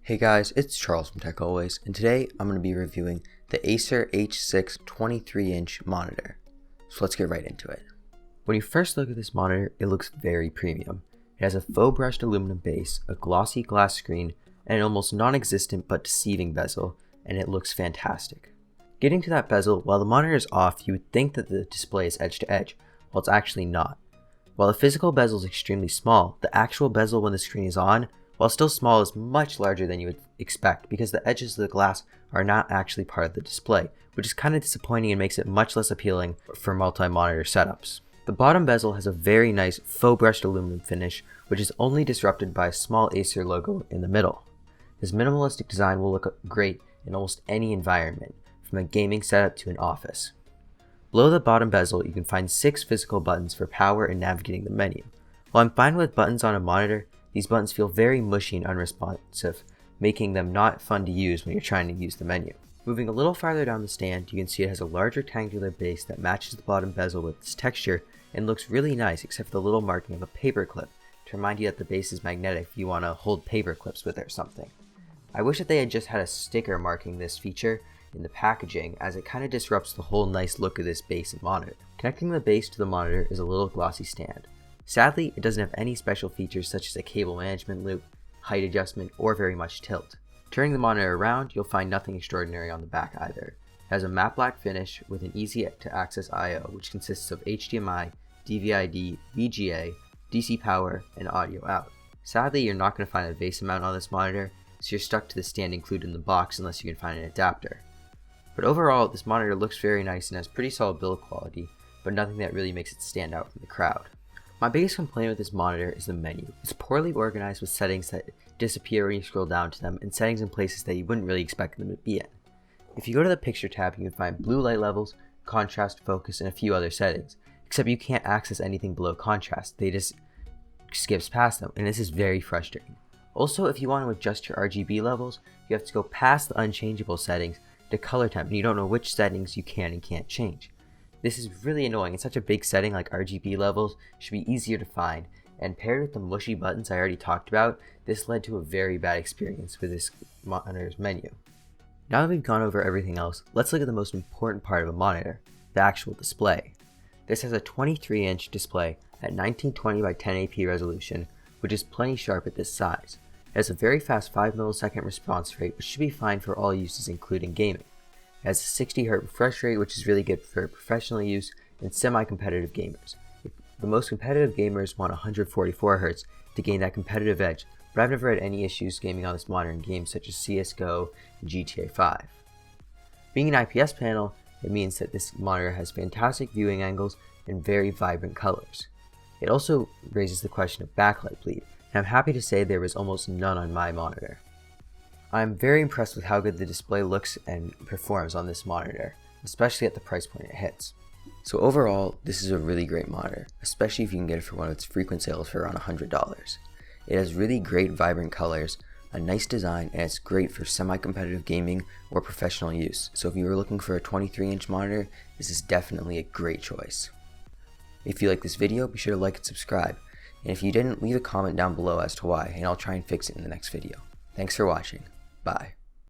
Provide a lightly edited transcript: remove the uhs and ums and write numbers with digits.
Hey guys, it's Charles from Tech Always, and today I'm going to be reviewing the Acer H6 23-inch monitor. So let's get right into it. When you first look at this monitor, it looks very premium. It has a faux brushed aluminum base, a glossy glass screen, and an almost non-existent but deceiving bezel, and it looks fantastic. Getting to that bezel, while the monitor is off, you would think that the display is edge to edge, while it's actually not. While the physical bezel is extremely small, the actual bezel when the screen is on, while still small, is much larger than you would expect because the edges of the glass are not actually part of the display, which is kind of disappointing and makes it much less appealing for multi-monitor setups. The bottom bezel has a very nice faux brushed aluminum finish, which is only disrupted by a small Acer logo in the middle. This minimalistic design will look great in almost any environment, from a gaming setup to an office. Below the bottom bezel, you can find 6 physical buttons for power and navigating the menu. While I'm fine with buttons on a monitor, these buttons feel very mushy and unresponsive, making them not fun to use when you're trying to use the menu. Moving a little farther down the stand, you can see it has a large rectangular base that matches the bottom bezel with its texture and looks really nice except for the little marking of a paper clip to remind you that the base is magnetic if you want to hold paper clips with it or something. I wish that they had just had a sticker marking this feature in the packaging, as it kind of disrupts the whole nice look of this base and monitor. Connecting the base to the monitor is a little glossy stand. Sadly, it doesn't have any special features such as a cable management loop, height adjustment, or very much tilt. Turning the monitor around, you'll find nothing extraordinary on the back either. It has a matte black finish with an easy to access I/O, which consists of HDMI, DVI-D, VGA, DC power, and audio out. Sadly, you're not going to find a base mount on this monitor, so you're stuck to the stand included in the box unless you can find an adapter. But overall, this monitor looks very nice and has pretty solid build quality, but nothing that really makes it stand out from the crowd. My biggest complaint with this monitor is the menu. It's poorly organized with settings that disappear when you scroll down to them, and settings in places that you wouldn't really expect them to be in. If you go to the picture tab, you can find blue light levels, contrast, focus, and a few other settings, except you can't access anything below contrast. They just skips past them, and this is very frustrating. Also, if you want to adjust your RGB levels, you have to go past the unchangeable settings to color temp, and you don't know which settings you can and can't change. This is really annoying, and such a big setting like RGB levels should be easier to find, and paired with the mushy buttons I already talked about, this led to a very bad experience with this monitor's menu. Now that we've gone over everything else, let's look at the most important part of a monitor, the actual display. This has a 23-inch display at 1920 by 1080p resolution, which is plenty sharp at this size. It has a very fast 5 millisecond response rate, which should be fine for all uses including gaming. It has a 60 Hz refresh rate, which is really good for professional use and semi-competitive gamers. The most competitive gamers want 144 Hz to gain that competitive edge, but I've never had any issues gaming on this monitor in games such as CSGO and GTA 5. Being an IPS panel, it means that this monitor has fantastic viewing angles and very vibrant colors. It also raises the question of backlight bleed, and I'm happy to say there was almost none on my monitor. I'm very impressed with how good the display looks and performs on this monitor, especially at the price point it hits. So overall, this is a really great monitor, especially if you can get it for one of its frequent sales for around $100. It has really great vibrant colors, a nice design, and it's great for semi-competitive gaming or professional use. So if you were looking for a 23-inch monitor, this is definitely a great choice. If you like this video, be sure to like and subscribe. And if you didn't, leave a comment down below as to why, and I'll try and fix it in the next video. Thanks for watching. Bye.